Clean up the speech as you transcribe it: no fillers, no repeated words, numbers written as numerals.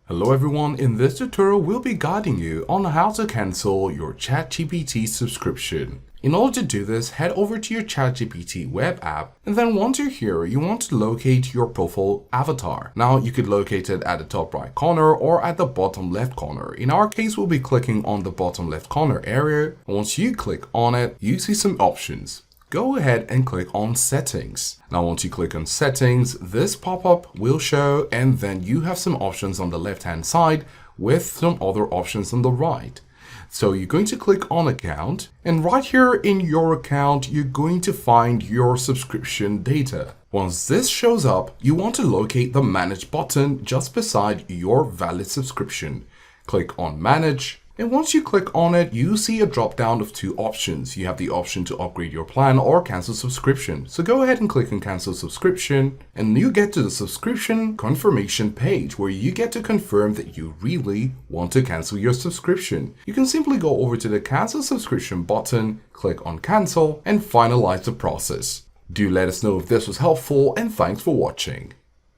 Hello everyone, in this tutorial we'll be guiding you on how to cancel your ChatGPT subscription. In order to do this, head over to your ChatGPT web app, and then once you're here, you want to locate your profile avatar. Now you could locate it at the top right corner or at the bottom left corner. In our case, we'll be clicking on the bottom left corner area. Once you click on it, you see some options. Go ahead and click on settings. Now once you click on settings, this pop-up will show, and then you have some options on the left hand side with some other options on the right. So you're going to click on account, and right here in your account you're going to find your subscription data. Once this shows up, you want to locate the manage button just beside your valid subscription. Click on manage. And once you click on it, you see a drop down of two options. You have the option to upgrade your plan or cancel subscription. So go ahead and click on cancel subscription, and you get to the subscription confirmation page where you get to confirm that you really want to cancel your subscription. You can simply go over to the cancel subscription button, click on cancel, and finalize the process. Do let us know if this was helpful, and thanks for watching.